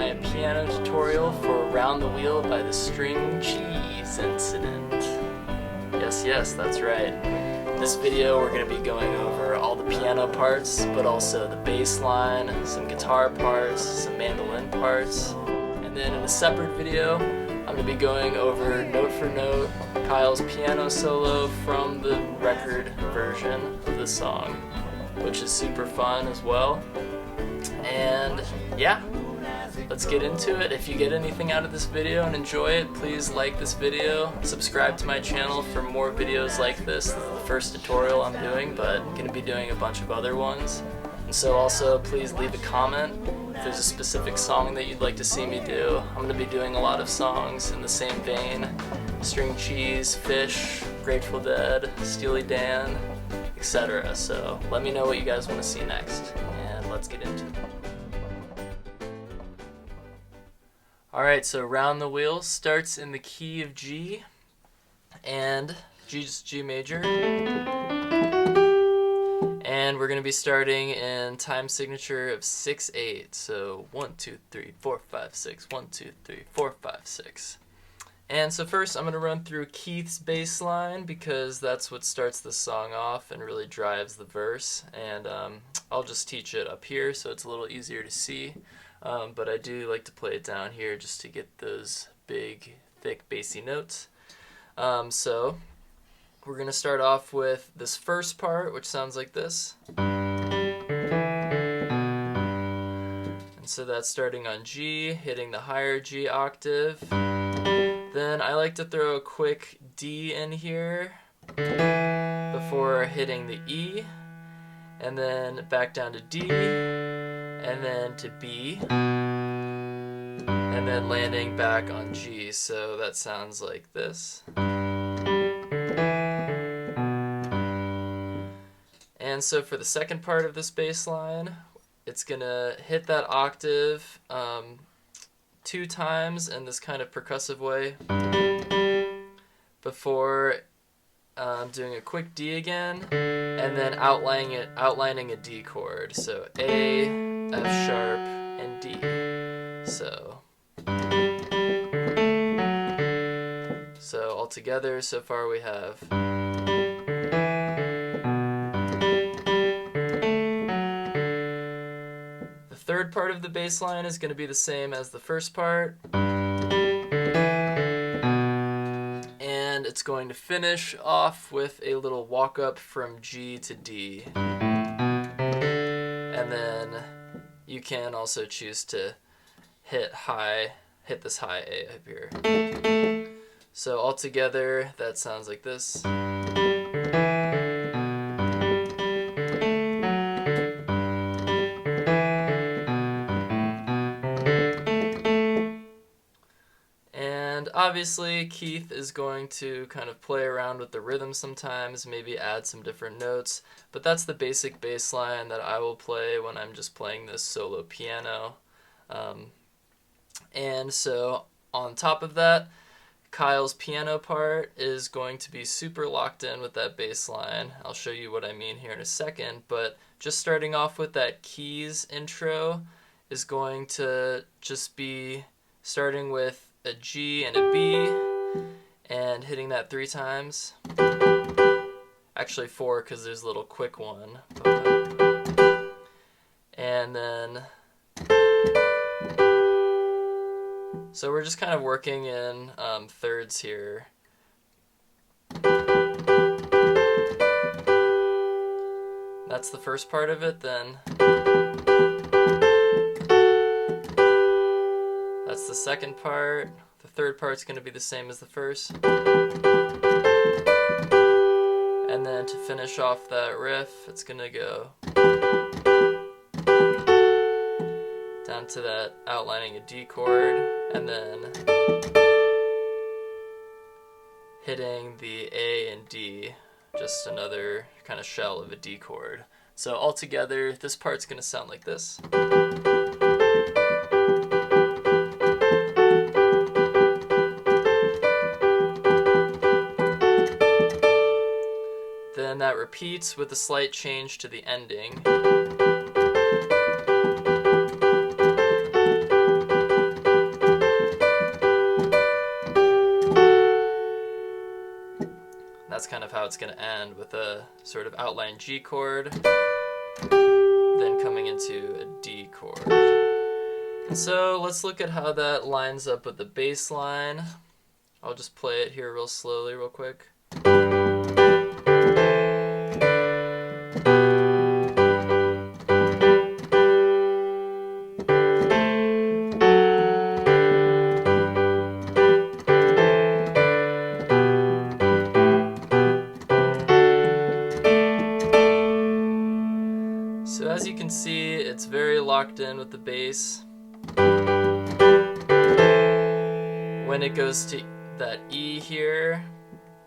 my piano tutorial for Round the Wheel by the String Cheese Incident. Yes, that's right. In this video we're going to be going over all the piano parts, but also the bass line, some guitar parts, some mandolin parts, and then in a separate video I'm going to be going over note for note Kyle's piano solo from the record version of the song, which is super fun as well. And yeah, let's get into it. If you get anything out of this video and enjoy it, please like this video, subscribe to my channel for more videos like this. This is the first tutorial I'm doing, but I'm going to be doing a bunch of other ones. And so also please leave a comment if there's a specific song that you'd like to see me do. I'm going to be doing a lot of songs in the same vein: String Cheese, Fish, Grateful Dead, Steely Dan, etc. So let me know what you guys want to see next, and let's get into it. Alright, so Round the Wheel starts in the key of G, and G's G major. And we're going to be starting in time signature of 6/8. So 1, 2, 3, 4, 5, 6. 1, 2, 3, 4, 5, 6. And so first I'm going to run through Keith's bass line because that's what starts the song off and really drives the verse. And I'll just teach it up here so it's a little easier to see. But I do like to play it down here just to get those big, thick, bassy notes. So we're going to start off with this first part, which sounds like this. And so that's starting on G, hitting the higher G octave. Then I like to throw a quick D in here before hitting the E, and then back down to D, and then to B, and then landing back on G. So that sounds like this. And so for the second part of this bass line, it's gonna hit that octave 2 times in this kind of percussive way before doing a quick D again, and then outlining a D chord. So A, F sharp, and D. So all together, so far we have. The third part of the bass line is going to be the same as the first part. And it's going to finish off with a little walk up from G to D. And then you can also choose to hit this high A up here. So all together, that sounds like this. And obviously Keith is going to kind of play around with the rhythm sometimes, maybe add some different notes, but that's the basic bass line that I will play when I'm just playing this solo piano. And so on top of that, Kyle's piano part is going to be super locked in with that bass line. I'll show you what I mean here in a second, but just starting off with that keys intro is going to just be starting with a G and a B and hitting that 3 times. Actually 4 because there's a little quick one. And then so we're just kind of working in thirds here. That's the first part of it, then that's the second part. The third part's going to be the same as the first. And then to finish off that riff, it's going to go down to that outlining a D chord, and then hitting the A and D, just another kind of shell of a D chord. So altogether, this part's going to sound like this. Then that repeats with a slight change to the ending. that's kind of how it's going to end, with a sort of outline G chord, then coming into a D chord. And so let's look at how that lines up with the bass line. I'll just play it here real slowly, real quick. So as you can see, it's very locked in with the bass. When it goes to that E here,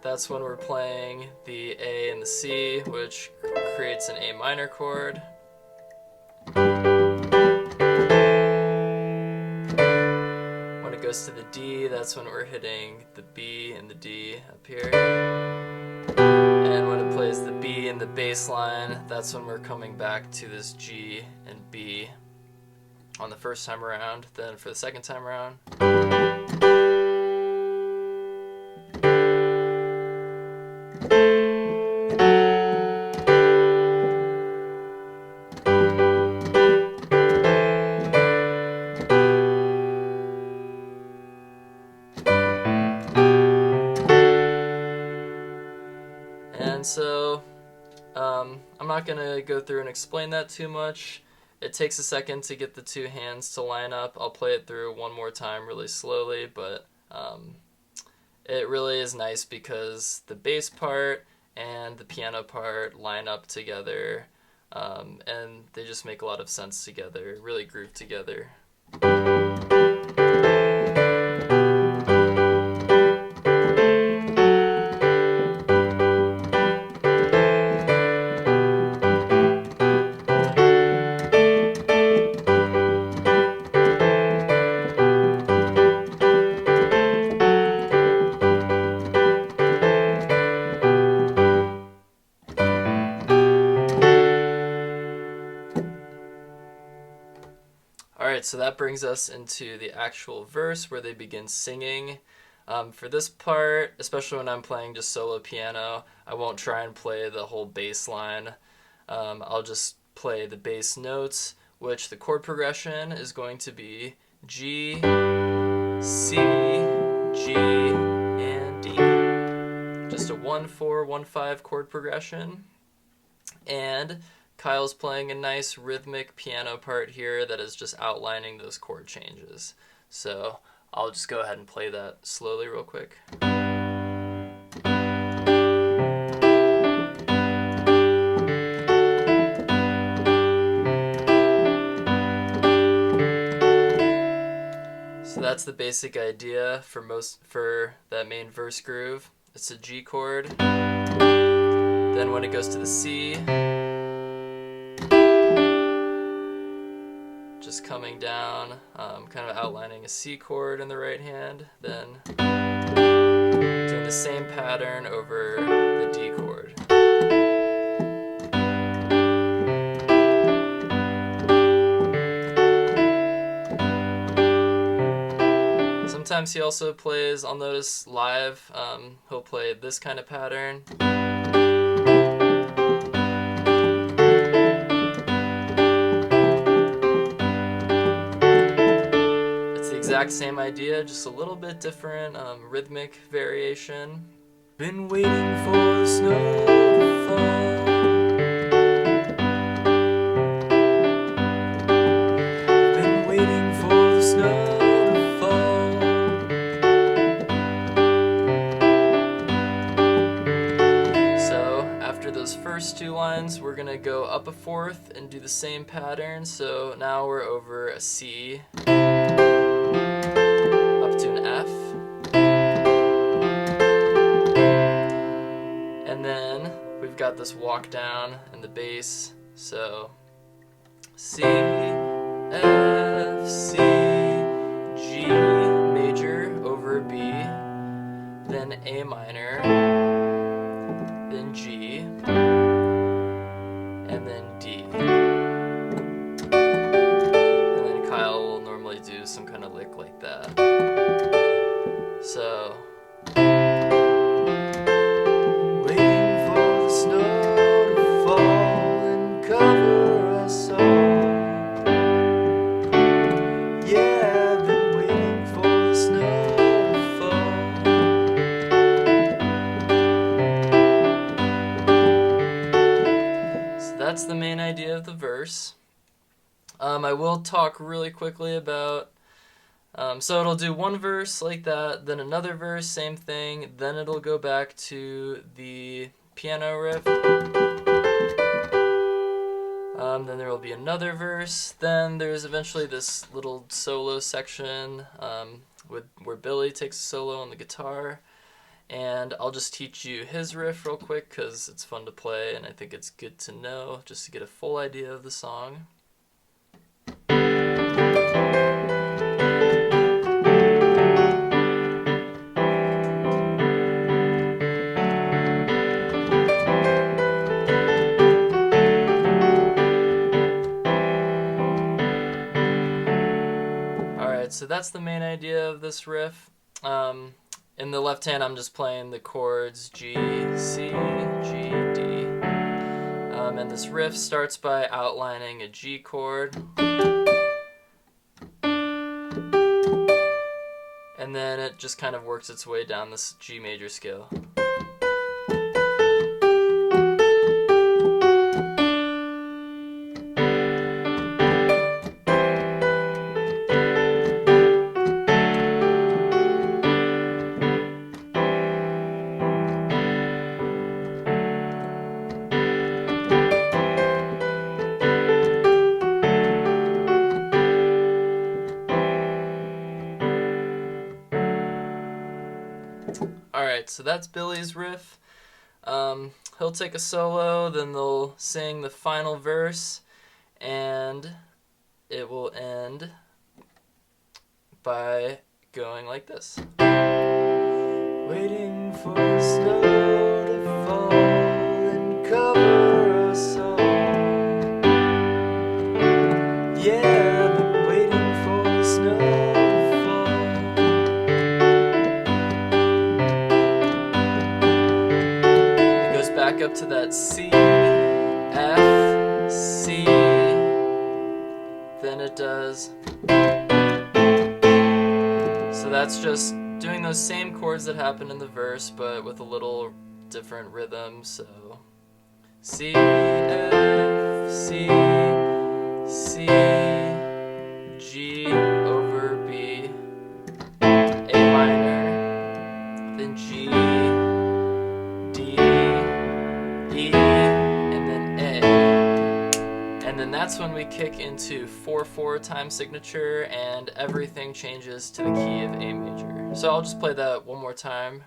that's when we're playing the A and the C, which creates an A minor chord. When it goes to the D, that's when we're hitting the B and the D up here. And when it plays the B and the bass line, that's when we're coming back to this G and B on the first time around. Then for the second time around, and so I'm not going to go through and explain that too much. It takes a second to get the two hands to line up. I'll play it through one more time really slowly, but it really is nice because the bass part and the piano part line up together, and they just make a lot of sense together, really groove together. Alright, so that brings us into the actual verse where they begin singing. For this part, especially when I'm playing just solo piano, I won't try and play the whole bass line. I'll just play the bass notes, which the chord progression is going to be G, C, G, and D. Just a 1-4, 1-5 chord progression. And Kyle's playing a nice rhythmic piano part here that is just outlining those chord changes. So I'll just go ahead and play that slowly real quick. So that's the basic idea for that main verse groove. It's a G chord. Then when it goes to the C, just coming down, kind of outlining a C chord in the right hand, then doing the same pattern over the D chord. Sometimes he also plays, I'll notice live, he'll play this kind of pattern. Exact same idea, just a little bit different rhythmic variation. Been waiting for the snow to fall. Been waiting for the snow to fall. So after those first two lines, we're gonna go up a fourth and do the same pattern. So now we're over a C, to an F, and then we've got this walk down in the bass, so C, F, C, G major over B, then A minor, then G, and then D. And then Kyle will normally do some kind of lick like that. So, waiting that's the main idea of the verse. I will talk really quickly about, so it'll do one verse like that, then another verse, same thing, then it'll go back to the piano riff. Then there will be another verse, then there's eventually this little solo section where Billy takes a solo on the guitar, and I'll just teach you his riff real quick because it's fun to play and I think it's good to know just to get a full idea of the song. Alright, so that's the main idea of this riff. In the left hand, I'm just playing the chords G, C, G, D. And this riff starts by outlining a G chord. And then it just kind of works its way down this G major scale. Alright, so that's Billy's riff. He'll take a solo, then they'll sing the final verse, and it will end by going like this. Waiting for the snow to fall and cover us all. Yeah, I've been waiting for the snow to fall. It goes back up to that C, F, C, then it does. So that's just doing those same chords that happen in the verse, but with a little different rhythm. So C, F, C, C, G over B, A minor, then G, D, E, and then A. And then that's when we kick into 4/4 time signature and everything changes to the key of A major. So I'll just play that one more time.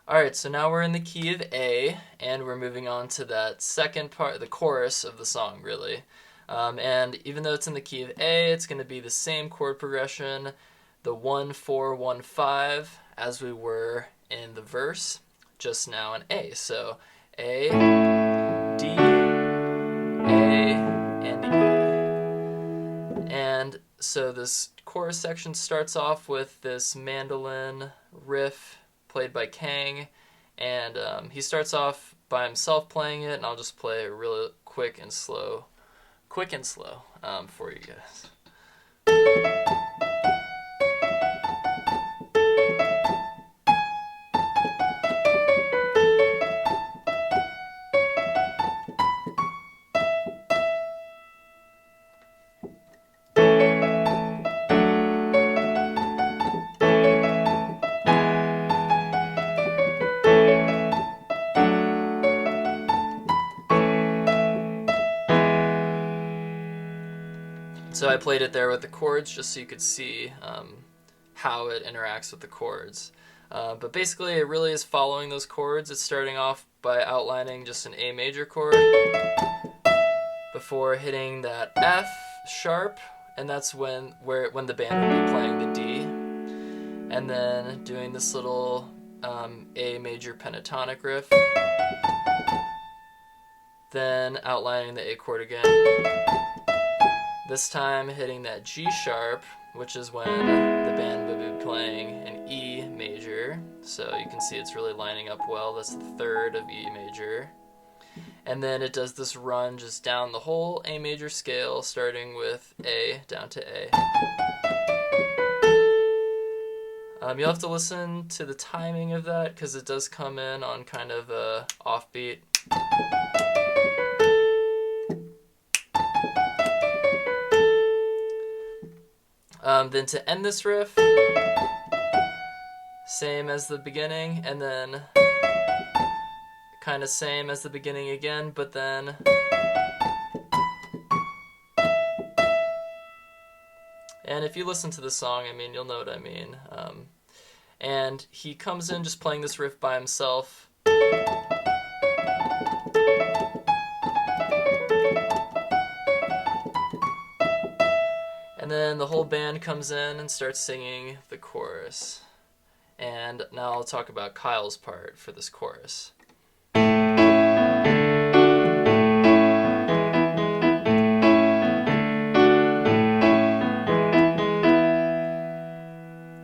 Alright, so now we're in the key of A, and we're moving on to that second part, the chorus of the song, really. And even though it's in the key of A, it's going to be the same chord progression, the 1-4-1-5, as we were in the verse, just now in A. So A, D, A, and E. And so this chorus section starts off with this mandolin riff played by Kang, and he starts off by himself playing it, and I'll just play it really quick and slow for you guys. So I played it there with the chords just so you could see how it interacts with the chords. But basically it really is following those chords. It's starting off by outlining just an A major chord before hitting that F sharp, and that's when the band would be playing the D. And then doing this little A major pentatonic riff. Then outlining the A chord again. This time hitting that G sharp, which is when the band would be playing an E major. So you can see it's really lining up well. That's the third of E major. And then it does this run just down the whole A major scale, starting with A down to A. You'll have to listen to the timing of that because it does come in on kind of a offbeat. Then to end this riff, same as the beginning, and then kind of same as the beginning again, but then and if you listen to the song, I mean, you'll know what I mean. And he comes in just playing this riff by himself. And then the whole band comes in and starts singing the chorus. And now I'll talk about Kyle's part for this chorus.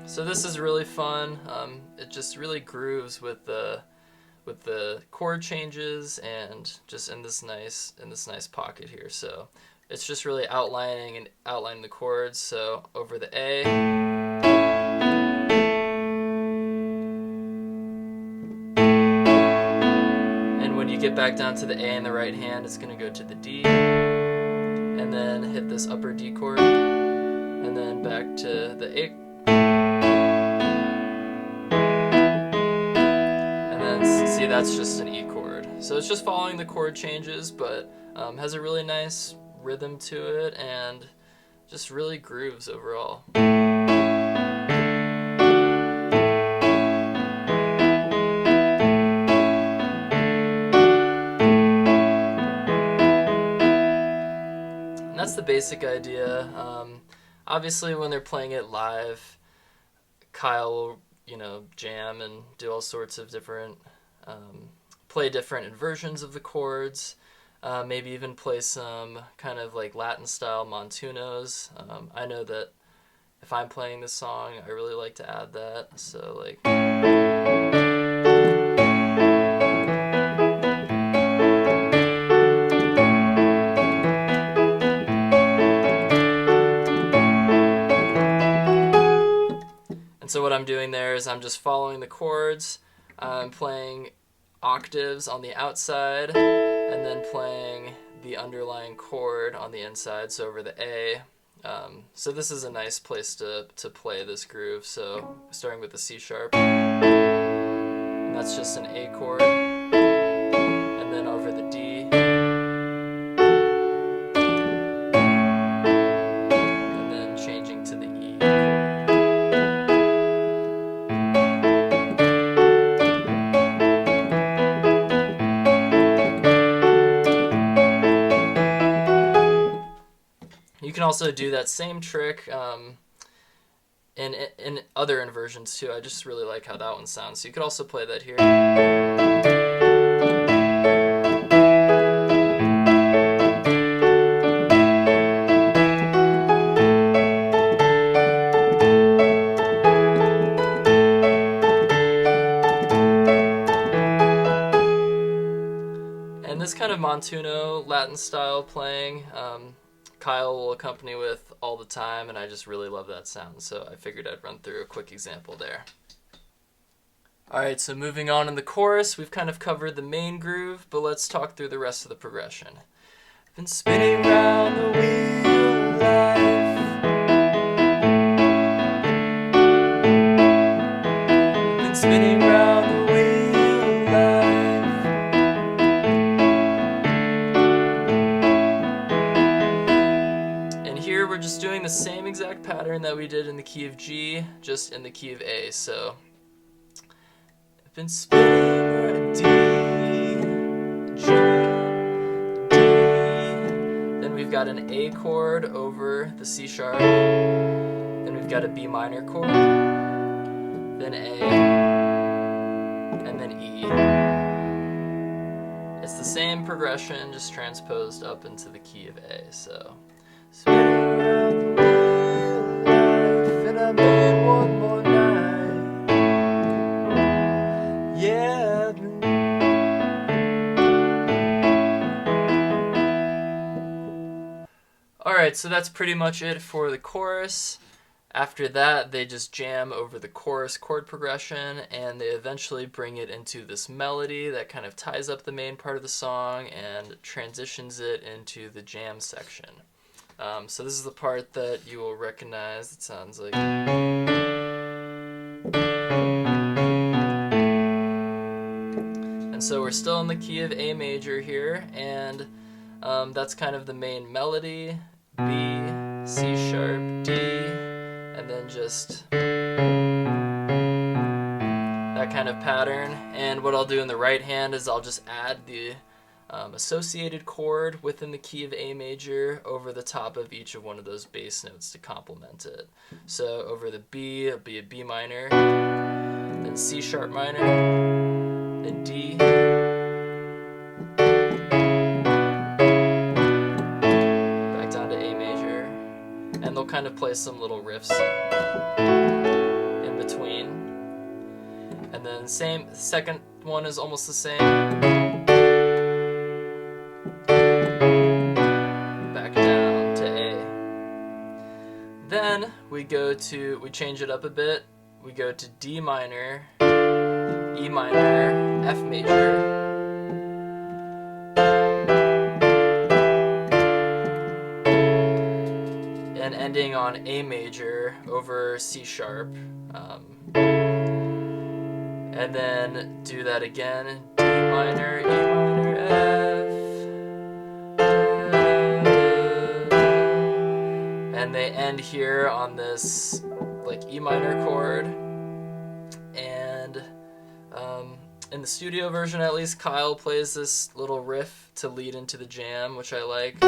So this is really fun. It just really grooves with the chord changes and just in this nice pocket here. So it's just really outlining the chords. So over the A, and when you get back down to the A in the right hand, it's going to go to the D, and then hit this upper D chord, and then back to the A. See, that's just an E chord. So it's just following the chord changes, but has a really nice rhythm to it and just really grooves overall. And that's the basic idea. Obviously, when they're playing it live, Kyle will, jam and do all sorts of different play different inversions of the chords, maybe even play some kind of like Latin style montunos. I know that if I'm playing this song, I really like to add that. So like, and so what I'm doing there is I'm just following the chords. I'm playing octaves on the outside and then playing the underlying chord on the inside, so over the A. So this is a nice place to play this groove. So starting with the C sharp, and that's just an A chord, and then over the D, and then changing to the E chord. You can also do that same trick in other inversions too. I just really like how that one sounds. So you could also play that here. And this kind of montuno Latin style playing, Kyle will accompany with all the time, and I just really love that sound, so I figured I'd run through a quick example there. Alright, so moving on in the chorus, we've kind of covered the main groove, but let's talk through the rest of the progression. I've been spinning round the wheel of life. I've been spinning round the wheel of life. We're just doing the same exact pattern that we did in the key of G, just in the key of A. So I've been spinning D, G, D. Then we've got an A chord over the C sharp. Then we've got a B minor chord. Then A, and then E. It's the same progression, just transposed up into the key of A. So. Spinning around the wheel of life, and I made one more night. Yeah, Alright, so that's pretty much it for the chorus. After that, they just jam over the chorus chord progression, and they eventually bring it into this melody that kind of ties up the main part of the song and transitions it into the jam section. So this is the part that you will recognize. It sounds like... And so we're still in the key of A major here, and that's kind of the main melody. B, C sharp, D, and then just that kind of pattern. And what I'll do in the right hand is I'll just add the associated chord within the key of A major over the top of each of one of those bass notes to complement it. So over the B, it'll be a B minor, then C sharp minor, then D, back down to A major, and they'll kind of play some little riffs in between. And then same, second one is almost the same. Back down to A. Then we change it up a bit. We go to D minor, E minor, F major, and ending on A major over C sharp. And then do that again, D minor, E minor, F. And they end here on this like E minor chord. And in the studio version at least, Kyle plays this little riff to lead into the jam, which I like.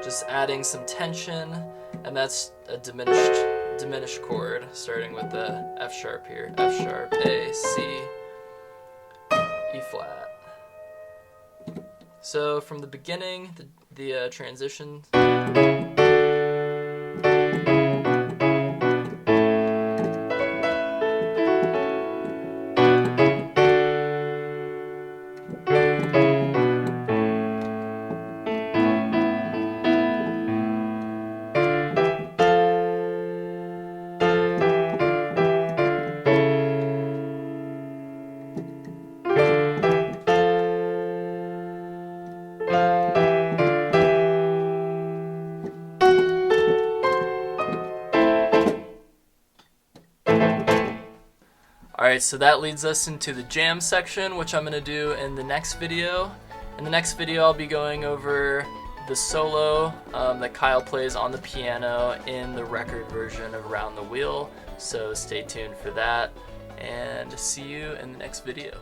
Just adding some tension, and that's a diminished chord, starting with the F sharp here. F sharp, A, C, E flat. So from the beginning, the transition. Alright, so that leads us into the jam section, which I'm going to do in the next video. In the next video, I'll be going over the solo that Kyle plays on the piano in the record version of Round the Wheel. So stay tuned for that, and see you in the next video.